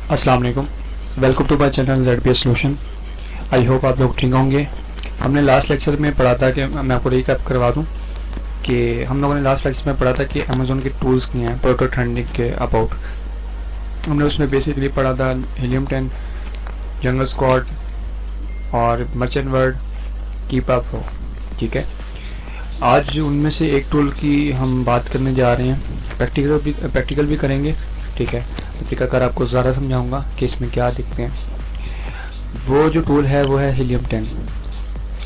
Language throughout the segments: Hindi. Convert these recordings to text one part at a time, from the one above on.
अस्सलाम वालेकुम, welcome to my channel ZPS solution. I hope आप लोग ठीक होंगे। हमने लास्ट लेक्चर में पढ़ा था कि मैं आपको रिकैप करवा दूं कि हम लोगों ने लास्ट लेक्चर में पढ़ा था कि अमेज़ॉन के टूल्स नहीं हैं प्रोटो ट्रेंडिंग के अबाउट। हमने उसमें बेसिकली पढ़ा था हीलियम 10, जंगल स्क्वाड और मर्चेंट वर्ल्ड, कीप अप हो। ठीक है, आज उनमें से एक टूल की हम बात करने जा रहे हैं, प्रैक्टिकल भी करेंगे। ठीक है, तरीकाकार आपको ज़्यादा समझाऊंगा कि इसमें क्या दिखते हैं। वो जो टूल है वो है हीलियम 10।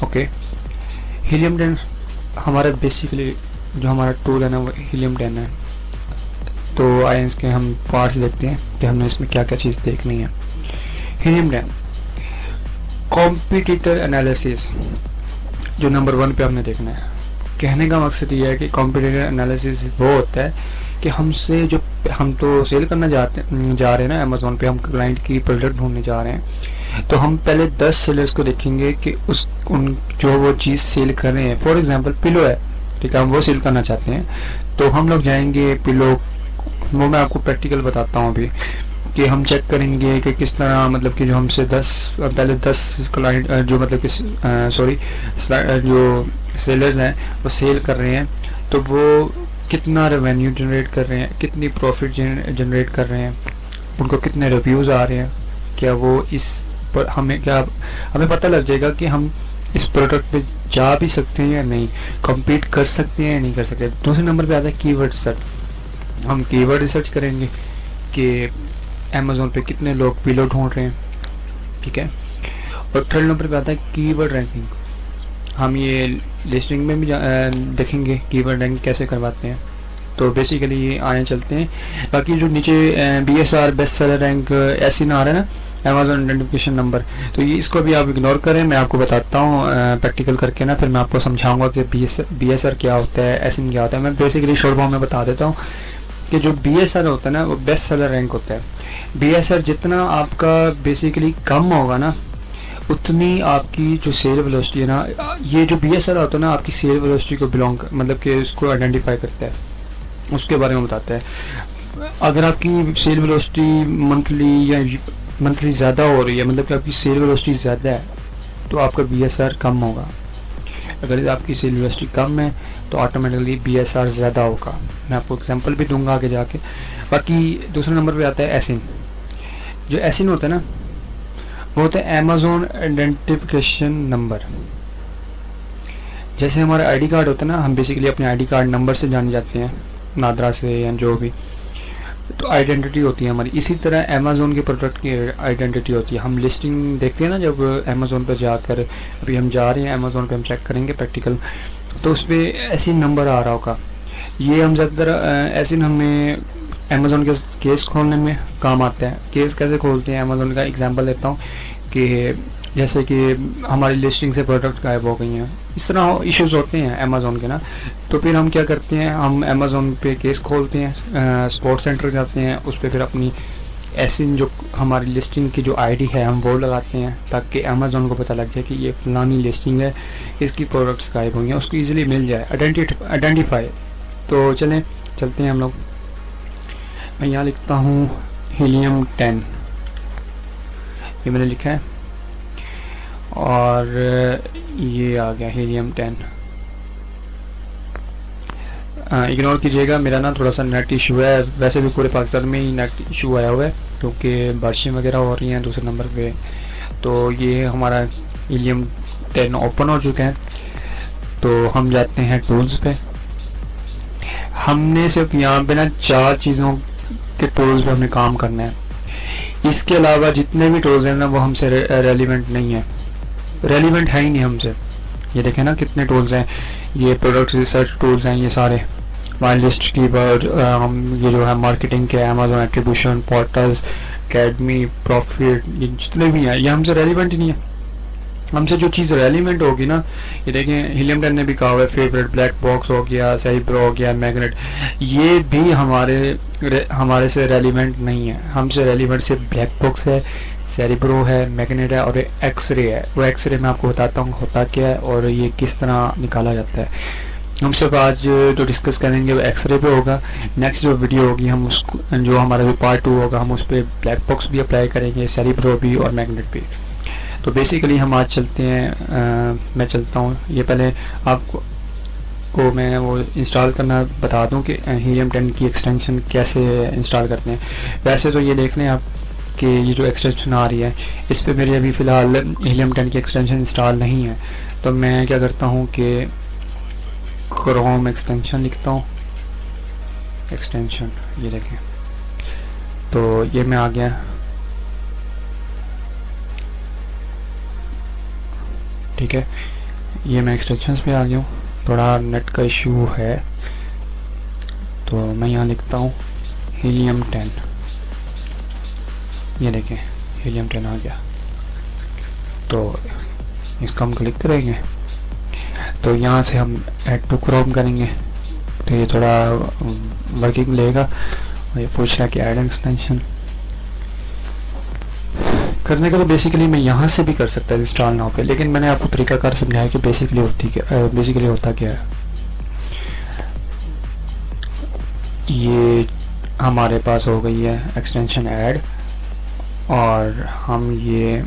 ओके, हीलियम 10 हमारा बेसिकली जो हमारा टूल है ना वो हीलियम 10 है। तो आइए इसके हम पार्ट्स देखते हैं कि हमने इसमें क्या क्या चीज़ देखनी है। हीलियम 10 कॉम्पिटिटर एनालिसिस जो नंबर 1 पे हमने देखना है। कहने का मकसद ये है कि कॉम्पिटिटर एनालिसिस वो होता है कि हमसे जो हम तो सेल करना जा रहे हैं ना अमेज़ॉन पे, हम क्लाइंट की प्रोडक्ट ढूंढने जा रहे हैं, तो हम पहले 10 सेलर्स को देखेंगे कि उन जो वो चीज़ सेल कर रहे हैं। फॉर एग्जांपल पिलो है, ठीक है, हम वो सेल करना चाहते हैं, तो हम लोग जाएंगे पिलो, वो मैं आपको प्रैक्टिकल बताता हूँ अभी कि हम चेक करेंगे कि किस तरह, मतलब कि जो हमसे पहले 10 क्लाइंट जो मतलब कि जो सेलर्स हैं वो सेल कर रहे हैं, तो वो कितना रेवेन्यू जनरेट कर रहे हैं, कितनी प्रॉफिट जनरेट कर रहे हैं, उनको कितने रिव्यूज़ आ रहे हैं, क्या वो इस पर हमें पता लग जाएगा कि हम इस प्रोडक्ट पे जा भी सकते हैं या नहीं, compete कर सकते हैं या नहीं कर सकते। दूसरे नंबर पे आता है कीवर्ड सर्च। हम कीवर्ड रिसर्च करेंगे कि अमेज़ॉन पे कितने लोग पिलो ढूंढ रहे हैं। ठीक है, और थर्ड नंबर पे आता है कीवर्ड रैंकिंग। हम ये लिस्टिंग में भी देखेंगे कीवर्ड रैंक कैसे करवाते हैं। तो बेसिकली ये आने चलते हैं। बाकी जो नीचे BSR बेस्ट सेलर रैंक ऐसी ना आ रहा है ना, अमेज़ॉन आइडेंटिफिकेशन नंबर, तो ये इसको भी आप इग्नोर करें। मैं आपको बताता हूँ प्रैक्टिकल करके ना, फिर मैं आपको समझाऊंगा कि BSR क्या होता है, एसिन क्या होता है। मैं बेसिकली शॉर्ट फॉर्म में बता देता हूँ कि जो BSR होता है ना वो बेस्ट सेलर रैंक होता है। BSR जितना आपका बेसिकली कम होगा ना, उतनी आपकी जो सेल वेलोसिटी है ना, ये जो BSR होता है ना आपकी सेल वेलोसिटी को मतलब कि उसको आइडेंटिफाई करता है, उसके बारे में बताता है। अगर आपकी सेल वेलोसिटी मंथली ज़्यादा हो रही है, मतलब कि आपकी सेल वेलोसिटी ज़्यादा है, तो आपका BSR कम होगा। अगर आपकी सेल वेलोसिटी कम है तो ऑटोमेटिकली BSR ज़्यादा होगा। मैं आपको एग्जांपल भी दूंगा आगे जाके। बाकी दूसरे नंबर पे आता है एसिन। जो एसिन होता है ना वो होता है अमेज़ॉन आइडेंटिफिकेशन नंबर। जैसे हमारा आईडी कार्ड होता है ना, हम बेसिकली अपने आईडी कार्ड नंबर से जाने जाते हैं, नादरा से या जो भी, तो आइडेंटिटी होती है हमारी। इसी तरह अमेज़ॉन के प्रोडक्ट की आइडेंटिटी होती है। हम लिस्टिंग देखते हैं ना जब अमेज़ॉन पर जाकर, अभी हम जा रहे हैं अमेज़ॉन पे, हम चेक करेंगे प्रैक्टिकल, तो उस पर ऐसी नंबर आ रहा होगा। ये हम ज़्यादातर ऐसे हमें अमेज़ॉन के केस खोलने में काम आता है। केस कैसे खोलते हैं, अमेज़ॉन का एग्जांपल लेता हूँ कि जैसे कि हमारी लिस्टिंग से प्रोडक्ट गायब हो गई हैं, इस तरह इश्यूज होते हैं अमेज़ॉन के ना। तो फिर हम क्या करते हैं, हम अमेज़ॉन पे केस खोलते हैं, सपोर्ट सेंटर जाते हैं, उस पर फिर अपनी ऐसी जो हमारी लिस्टिंग की जो आईडी है हम वो लगाते हैं, ताकि अमेज़ॉन को पता लग जाए कि ये फलानी लिस्टिंग है, इसकी प्रोडक्ट्स गायब हुई हैं, उसको ईजिली मिल जाए, आइडेंटिफाई। तो चलते हैं हम लोग। मैं यहाँ लिखता हूँ हीलियम 10, ये मैंने लिखा है, और ये आ गया हीलियम 10। इग्नोर कीजिएगा, मेरा ना थोड़ा सा नेट इशू है, वैसे भी पूरे पाकिस्तान में ही नेट इशू आया हुआ है क्योंकि बारिशें वगैरह हो रही हैं दूसरे नंबर पे। तो ये हमारा हीलियम 10 ओपन हो चुका है। तो हम जाते हैं टूल्स पे। हमने सिर्फ यहाँ पे ना 4 चीज़ों के टूल्स पे हमने काम करना है। इसके अलावा जितने भी टूल्स हैं ना वो हमसे रेलिवेंट नहीं है, रेलिवेंट है ही नहीं हमसे। ये देखें ना कितने टूल्स हैं, ये प्रोडक्ट रिसर्च टूल्स हैं, ये सारे माई लिस्ट कीवर्ड, ये जो है मार्केटिंग के, Amazon attribution, portals, academy, profit, ये जितने भी हैं ये हमसे रेलिवेंट ही नहीं है। हमसे जो चीज़ रेलिवेंट होगी ना, ये देखें हीलियम 10 ने भी कहा हुआ है फेवरेट, ब्लैक बॉक्स हो गया, साइब्रो हो गया, मैग्नेट, ये भी हमारे से रेलिवेंट नहीं है। हमसे रेलिवेंट सिर्फ ब्लैक बॉक्स है, सेरिब्रो है, मैग्नेट है और एक्सरे है। वो एक्सरे मैं आपको बताता हूँ होता क्या है और ये किस तरह निकाला जाता है। हम सिर्फ आज जो डिस्कस करेंगे वो एक्सरे पे होगा। नेक्स्ट जो वीडियो होगी हम उसको, जो हमारा जो पार्ट 2 होगा, हम उस पर ब्लैक बॉक्स भी अप्लाई करेंगे, सेरिब्रो भी और मैग्नेट भी। तो बेसिकली हम आज चलते हैं, मैं चलता हूँ। ये पहले आपको मैं वो इंस्टॉल करना बता दूं कि हीलियम 10 की एक्सटेंशन कैसे इंस्टॉल करते हैं। वैसे तो ये देख लें आप कि ये जो एक्सटेंशन आ रही है इस पे मेरी अभी फ़िलहाल हीलियम 10 की एक्सटेंशन इंस्टॉल नहीं है। तो मैं क्या करता हूँ कि क्रोम एक्सटेंशन लिखता हूँ, एक्सटेंशन ये देखें। तो ये मैं आ गया, ठीक है, ये मैं एक्सटेंशंस पे आ गया हूँ। थोड़ा नेट का इशू है तो मैं यहाँ लिखता हूँ हीलियम 10, ये देखें हीलियम 10 आ गया। तो इसको हम क्लिक करेंगे तो यहाँ से हम ऐड टू क्रोम करेंगे तो ये थोड़ा वर्किंग लेगा। और ये पूछ रहा है कि ऐड एक्सटेंशन करने का, तो बेसिकली मैं यहाँ से भी कर सकता है इंस्टॉल नाउ पे, लेकिन मैंने आपको तरीकाकार समझाया कि बेसिकली होता क्या है। ये हमारे पास हो गई है एक्सटेंशन ऐड, और हम ये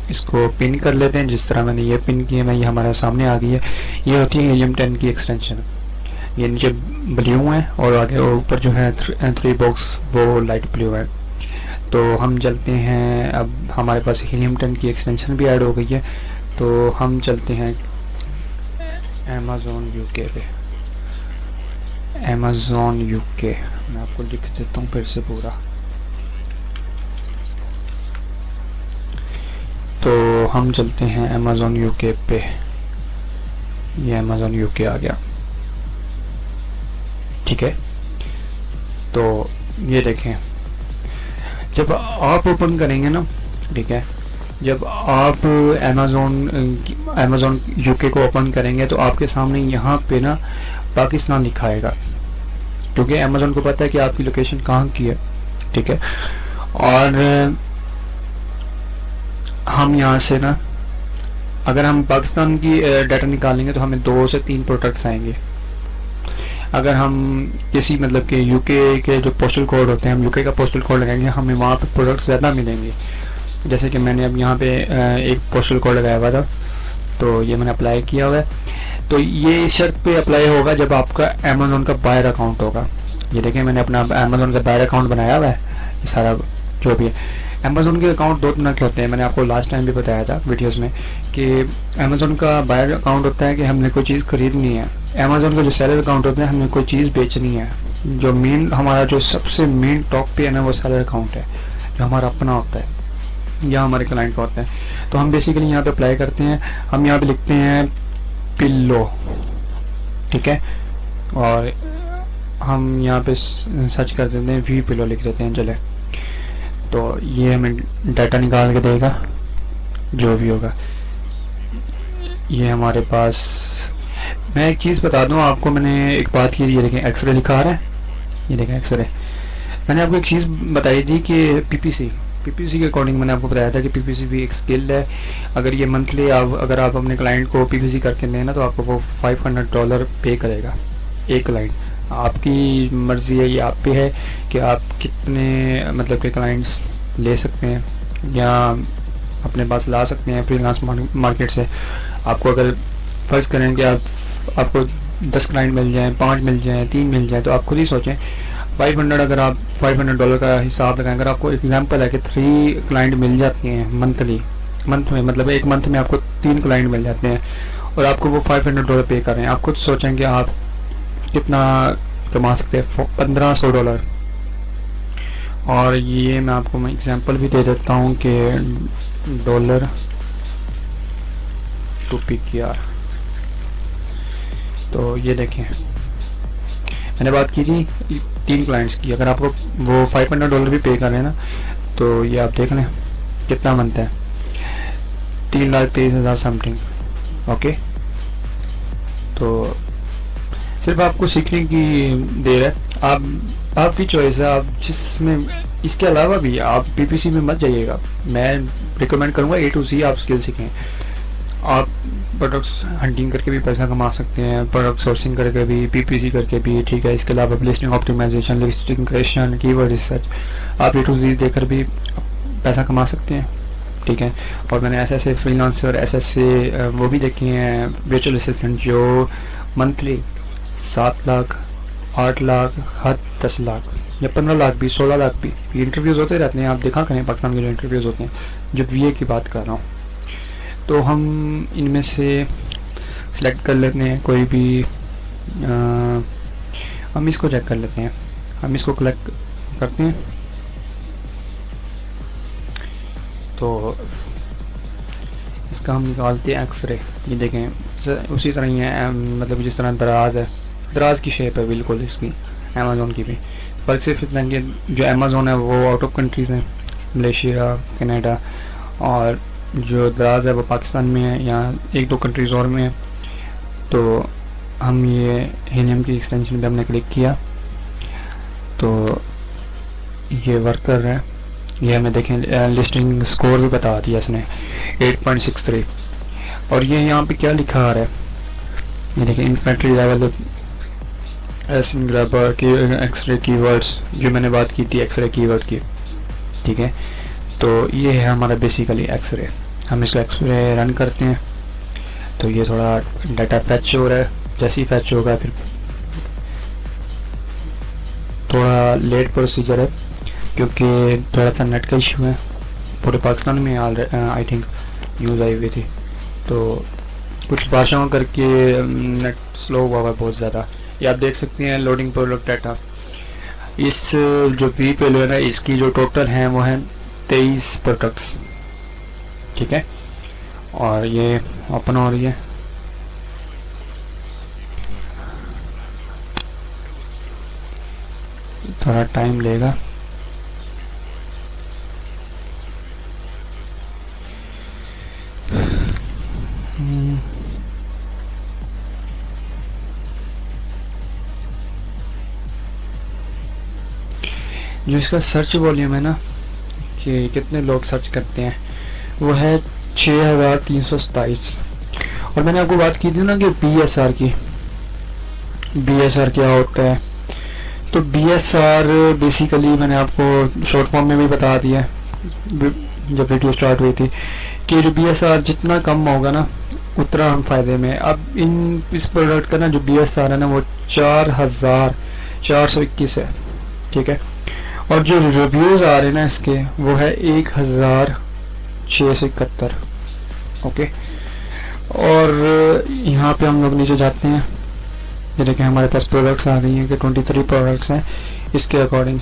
इसको पिन कर लेते हैं जिस तरह मैंने ये पिन किया है। ये हमारे सामने आ गई है। ये होती है हीलियम 10 की एक्सटेंशन। ये नीचे ब्लू है और आगे ऊपर जो है 3 बॉक्स वो लाइट ब्लू है। तो हम चलते हैं, अब हमारे पास हीलियम 10 की एक्सटेंशन भी ऐड हो गई है। तो हम चलते हैं अमेज़न यूके पे। अमेज़न यूके मैं आपको लिख देता हूँ फिर से पूरा। तो हम चलते हैं अमेज़न यूके पे। ये अमेज़न यूके आ गया, ठीक है। तो ये देखें, जब आप ओपन करेंगे ना, ठीक है, जब आप अमेज़न यूके को ओपन करेंगे तो आपके सामने यहाँ पे ना पाकिस्तान लिखा आएगा, क्योंकि अमेज़न को पता है कि आपकी लोकेशन कहाँ की है, ठीक है। और हम यहाँ से ना अगर हम पाकिस्तान की डाटा निकालेंगे तो हमें 2 से 3 प्रोडक्ट्स आएंगे। अगर हम किसी मतलब कि यूके के जो पोस्टल कोड होते हैं, हम यूके का पोस्टल कोड लगाएंगे, हमें वहाँ पे प्रोडक्ट्स ज़्यादा मिलेंगे। जैसे कि मैंने अब यहाँ पे एक पोस्टल कोड लगाया हुआ था, तो ये मैंने अप्लाई किया हुआ है। तो ये इस शर्त पे अप्लाई होगा जब आपका अमेज़न का बायर अकाउंट होगा। ये देखें मैंने अपना अमेज़न का बायर अकाउंट बनाया हुआ है। ये सारा जो भी है, अमेज़न के अकाउंट 2 तरह के होते हैं। मैंने आपको लास्ट टाइम भी बताया था वीडियोस में कि अमेज़न का बायर अकाउंट होता है कि हमने कोई चीज़ खरीदनी है। अमेज़न का जो सेलर अकाउंट होता है हमने कोई चीज़ बेचनी है। जो मेन हमारा जो सबसे मेन टॉप पे है ना, वो सेलर अकाउंट है जो हमारा अपना होता है या हमारे क्लाइंट का होता है। तो हम बेसिकली यहाँ पे अप्लाई करते हैं, हम यहाँ पे लिखते हैं पिल्लो, ठीक है, और हम यहाँ पे सर्च कर देते हैं वी पिल्लो लिख देते हैं, चले। तो ये हमें डाटा निकाल के देगा जो भी होगा। ये हमारे पास, मैं एक चीज़ बता दूं आपको, मैंने एक बात की, ये देखें एक्सरे लिखा आ रहा है, ये देखें एक्सरे। मैंने आपको एक चीज़ बताई थी कि पीपीसी के अकॉर्डिंग मैंने आपको बताया था कि पीपीसी भी एक स्किल है। अगर ये मंथली अगर आप अपने क्लाइंट को पीपीसी करके देना तो आपको वो $500 पे करेगा एक क्लाइंट। आपकी मर्ज़ी है, ये आप पे है कि आप कितने मतलब के क्लाइंट्स ले सकते हैं या अपने पास ला सकते हैं फ्रीलांस मार्केट से। आपको अगर फर्ज करें कि आपको 10 क्लाइंट मिल जाएं, 5 मिल जाएं, 3 मिल जाएं, तो आप खुद ही सोचें 500, अगर आप $500 का हिसाब लगाएं, अगर आपको एग्जांपल है कि 3 क्लाइंट मिल जाते हैं मंथ में, मतलब एक मंथ में आपको 3 क्लाइंट मिल जाते हैं और आपको वो $500 पे कर रहे हैं, आप खुद सोचेंगे आप कितना कमा सकते हैं, $1500। और ये मैं आपको एग्जांपल भी दे देता हूँ कि डॉलर टू PKR। तो ये देखें मैंने बात की थी 3 क्लाइंट्स की, अगर आपको वो $500 भी पे कर रहे हैं ना, तो ये आप देख लें कितना बनता है, 3,23,000 समथिंग। ओके, तो सिर्फ आपको सीखने की देर है, आपकी चॉइस है, आप जिसमें, इसके अलावा भी आप पीपीसी में मत जाइएगा। मैं रिकमेंड करूँगा A to Z आप स्किल सीखें। आप प्रोडक्ट्स हंटिंग करके भी पैसा कमा सकते हैं, प्रोडक्ट सोर्सिंग करके भी, पीपीसी करके भी, ठीक है। इसके अलावा listing optimization, listing creation, keyword research, आप ये टूल्स देकर भी पैसा कमा सकते हैं, ठीक है। और मैंने ऐसे फ्रीलांसर ऐसे वो भी देखे हैं वर्चुअल असिस्टेंट जो मंथली 7 लाख, 8 लाख, हद 10 लाख या 15 लाख भी, 16 लाख भी इंटरव्यूज़ होते रहते हैं। आप देखा करें पाकिस्तान के जो इंटरव्यूज़ होते हैं, जब वीए की बात कर रहा हूँ, तो हम इनमें से सिलेक्ट कर लेते हैं कोई भी। हम इसको चेक कर लेते हैं, हम इसको कलेक्ट करते हैं। तो इसका हम निकालते हैं एक्सरे। ये देखें उसी तरह ही है, मतलब जिस तरह दराज है, दराज की शेप है बिल्कुल इसकी, अमेज़ोन की भी। पर सिर्फ इतना कि जो अमेज़ोन है वो आउट ऑफ कंट्रीज़ हैं, मलेशिया, कनाडा, और जो दराज है वो पाकिस्तान में है, या 1-2 कंट्रीज़ और में है। तो हम ये हीलियम की एक्सटेंशन पे हमने क्लिक किया तो ये वर्क कर रहा है। ये हमें देखें लिस्टिंग स्कोर भी बता दिया इसने 8.63। और ये यहाँ पे क्या लिखा आ रहा है, ये देखें इन्फेंट्री लेवल, एसिन ग्रैबर की, एक्सरे कीवर्ड्स जो मैंने बात की थी एक्सरे कीवर्ड की, ठीक है। तो ये है हमारा बेसिकली एक्सरे। हम इसको एक्सरे रन करते हैं तो ये थोड़ा डाटा फैच हो रहा है। जैसे ही फैच होगा फिर थोड़ा लेट प्रोसीजर है क्योंकि थोड़ा सा नेट का इशू है, पूरे पाकिस्तान में आई थिंक यूज़ आई हुई थी, तो कुछ भाषाओं करके नेट स्लो हुआ है बहुत ज़्यादा। ये आप देख सकते हैं लोडिंग प्रोडक्ट डाटा। इस जो वी पे है ना, इसकी जो टोटल हैं वो हैं 23 प्रोडक्ट्स, ठीक है। और ये ओपन हो रही है, थोड़ा टाइम लेगा। जो इसका सर्च वॉल्यूम है ना कि कितने लोग सर्च करते हैं वो है 6327। और मैंने आपको बात की थी ना कि BSR की, BSR क्या होता है। तो BSR बेसिकली मैंने आपको शॉर्ट फॉर्म में भी बता दिया जब वीडियो स्टार्ट हुई थी कि जो BSR जितना कम होगा ना उतना हम फायदे में। अब इस प्रोडक्ट का ना जो BSR है ना वो 4421 है, ठीक है। और जो रिव्यूज़ आ रहे हैं ना इसके वो है 1671, ओके। और यहाँ पे हम लोग नीचे जाते हैं, ये देखें हमारे पास प्रोडक्ट्स आ गई हैं कि 23 प्रोडक्ट्स हैं इसके अकॉर्डिंग।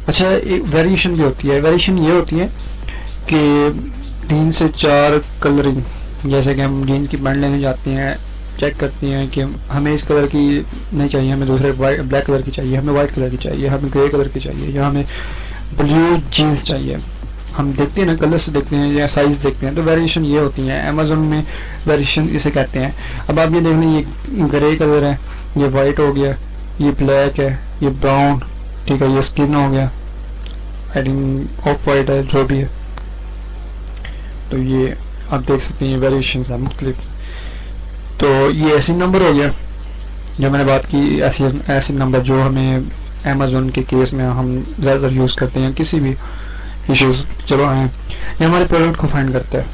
अच्छा, एक वेरिएशन भी होती है। वेरिएशन ये होती है कि 3 से 4 कलरिंग, जैसे कि हम जीन्स की पैंट लेने जाते हैं, चेक करते हैं कि हमें इस कलर की नहीं चाहिए, हमें दूसरे ब्लैक कलर की चाहिए, हमें वाइट कलर की चाहिए, हमें ग्रे कलर की चाहिए, या हमें ब्लू जीन्स चाहिए। हम देखते हैं ना, कलर्स देखते हैं या साइज़ देखते हैं, तो वेरिएशन ये होती है। अमेज़ोन में वेरिएशन इसे कहते हैं। अब आप ये देख लें, ये ग्रे कलर है, ये वाइट हो गया, ये ब्लैक है, ये ब्राउन, ठीक है, ये स्किन हो गया, आई थिंक ऑफ वाइट है, जो भी है। तो ये आप देख सकते हैं ये वेरिएशन है मुख्तलिफ। तो ये ऐसी नंबर हो गया जो मैंने बात की, ऐसी नंबर जो हमें अमेज़ोन के केस में हम ज़्यादातर यूज़ करते हैं किसी भी इश्यूज़ चलो आए, ये हमारे प्रोडक्ट को फाइंड करता है।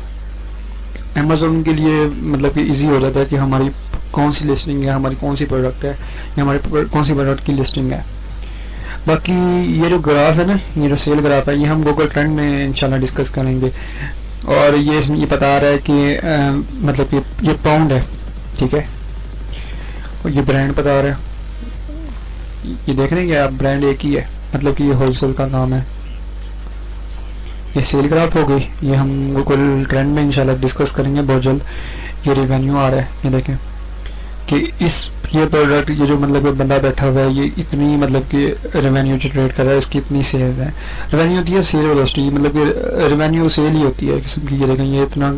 अमेज़ोन के लिए मतलब कि इजी हो जाता है कि हमारी कौन सी लिस्टिंग है, हमारी कौन सी प्रोडक्ट है, या हमारे कौन सी प्रोडक्ट की लिस्टिंग है। बाकी ये जो ग्राफ है ना, ये जो सेल ग्राफ है, ये हम गूगल ट्रेंड में इंशाल्लाह डिस्कस करेंगे। और ये इसमें ये बता रहा है कि मतलब कि ये पाउंड है, ठीक है। और ये ब्रांड बता रहा है, ये देख रहे हैं कि आप ब्रांड एक ही है, मतलब कि ये होलसेल का काम है। ये सेल ग्राफ हो गई, ये हम गूगल ट्रेंड में इंशाल्लाह डिस्कस करेंगे बहुत जल्द। ये रिवेन्यू आ रहा है, ये देखें कि ये प्रोडक्ट, ये जो मतलब बंदा बैठा हुआ है, ये इतनी मतलब कि रेवेन्यू जनरेट कर रहा है, इसकी इतनी सेल है। रेवेन्यू होती है सेल वेलोसिटी, मतलब कि रेवेन्यू सेल ही होती है किसी की। ये देखें ये इतना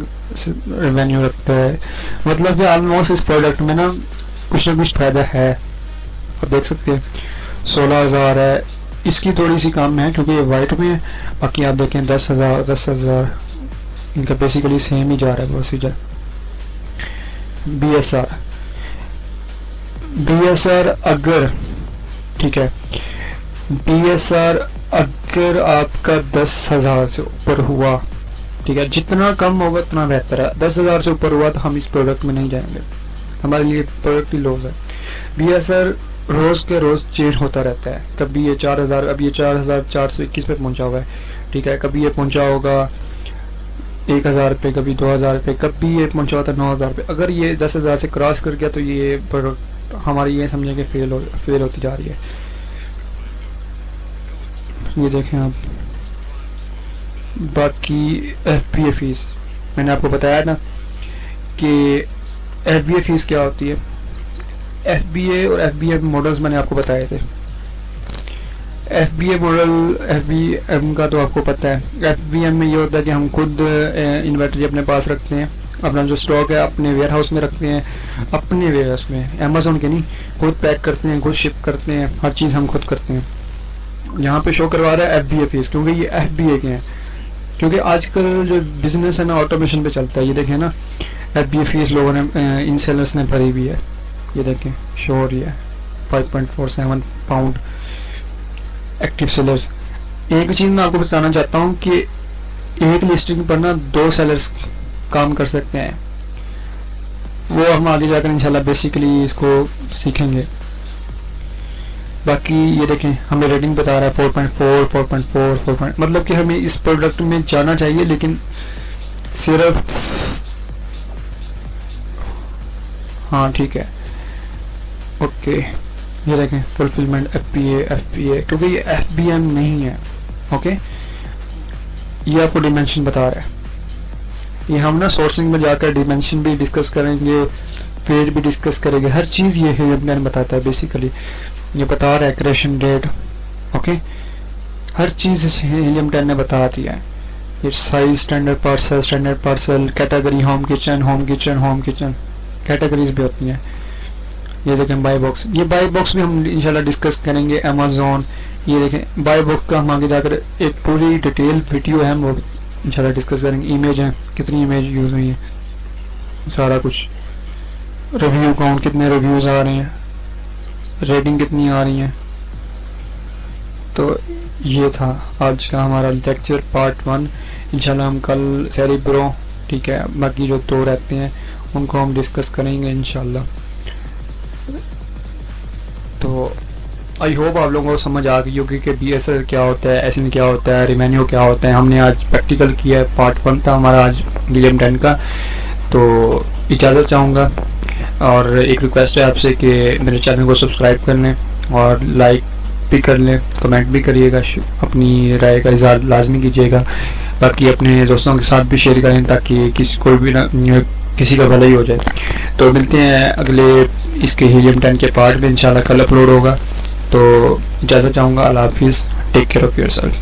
रेवेन्यू रखता है, मतलब कि ऑलमोस्ट इस प्रोडक्ट में ना कुछ फ़ायदा है। आप देख सकते हैं 16,000 है, इसकी थोड़ी सी कम है क्योंकि ये वाइट में है। बाकी आप देखें 10,000, इनका बेसिकली सेम ही जा रहा है प्रोसीजर। BSR अगर, ठीक है, BSR अगर आपका 10,000 से ऊपर हुआ, ठीक है, जितना कम होगा उतना बेहतर है। 10,000 से ऊपर हुआ तो हम इस प्रोडक्ट में नहीं जाएंगे, हमारे लिए प्रोडक्ट ही लॉस है। BSR रोज के रोज चेंज होता रहता है, कभी ये 4,000, अब ये 4,421 पे पहुंचा हुआ है, ठीक है, कभी ये पहुंचा होगा 1,000 पे, कभी 2,000 पे, कभी ये पहुंचा होता है 9,000 पे। अगर ये 10,000 से क्रॉस कर गया तो ये प्रोडक्ट हमारी ये समझे कि फेल होती जा रही है। ये देखें आप। बाकी FBA फीस मैंने आपको बताया ना कि FBA फीस क्या होती है। FBA और FBM मॉडल्स मैंने आपको बताए थे। FBA मॉडल, FBM का तो आपको पता है। FBM में ये होता है कि हम खुद इन्वेंटरी अपने पास रखते हैं, अपना जो स्टॉक है अपने वेयर हाउस में रखते हैं, अपने वेयर हाउस में, अमेज़ॉन के नहीं, खुद पैक करते हैं, खुद शिप करते हैं, हर चीज़ हम खुद करते हैं। यहाँ पे शो करवा रहा है FBA फीस, क्योंकि ये FBA के हैं, क्योंकि आजकल जो बिजनेस है ना ऑटोमेशन पे चलता है। ये देखें ना, FBA फीस लोगों ने, इन सेलर्स ने भरी हुई है, ये देखें शो हो रही है 5.47 पाउंड एक्टिव सेलर्स। एक चीज़ मैं आपको बताना चाहता हूँ कि एक लिस्टिंग पर ना 2 सेलर्स काम कर सकते हैं, वो हम आगे जाकर इंशाल्लाह बेसिकली इसको सीखेंगे। बाकी ये देखें हमें रेटिंग बता रहा है 4.4, 4.4, 4. मतलब कि हमें इस प्रोडक्ट में जाना चाहिए, लेकिन सिर्फ, हाँ ठीक है, ओके। ये देखें फुलफिलमेंट FBA, क्योंकि ये FBM नहीं है, ओके। ये आपको डिमेंशन बता रहा है। ये हम ना सोर्सिंग में जाकर डिमेंशन भी डिस्कस करेंगे, पेड भी डिस्कस करेंगे, हर चीज़ ये है बताता है बेसिकली। ये बता रहा है क्रेशन डेट, ओके, हर चीज़ हीलियम 10 ने बता दिया है। ये size, standard parcel, category, home kitchen categories भी होती हैं। ये देखें बाय बॉक्स, ये बाय बॉक्स भी हम इंशाल्लाह डिस्कस करेंगे। अमेज़ॉन, ये देखें बाय बॉक्स का हम आगे जाकर एक पूरी डिटेल वीडियो है, हम वो इंशाल्लाह डिस्कस करेंगे। इमेज हैं, कितनी इमेज यूज़ हुई है, सारा कुछ, रिव्यू काउंट, कितने रिव्यूज़ आ रहे हैं, रेटिंग कितनी आ रही है। तो ये था आज का हमारा लेक्चर पार्ट 1। इंशाल्लाह हम कल सेरेब्रो, ठीक है, बाकी जो 2 रहते हैं उनको हम डिस्कस करेंगे इंशाल्लाह। तो आई होप आप लोगों को समझ आ गई होगी कि BSR क्या होता है, SN क्या होता है, रेवेन्यू क्या होता है। हमने आज प्रैक्टिकल किया है, पार्ट 1 था हमारा आज हीलियम 10 का। तो इजाज़त चाहूँगा, और एक रिक्वेस्ट है आपसे कि मेरे चैनल को सब्सक्राइब कर लें और लाइक भी कर लें, कमेंट भी करिएगा, अपनी राय का इज़हार लाजमी कीजिएगा। बाकी अपने दोस्तों के साथ भी शेयर करें ताकि किसी का भला ही हो जाए। तो मिलते हैं अगले इसके हीलियम 10 के पार्ट में, इंशाल्लाह कल अपलोड होगा। तो इजाज़त चाहूँगा, अल्लाह हाफिज़, टेक केयर ऑफ़ योरसेल्फ।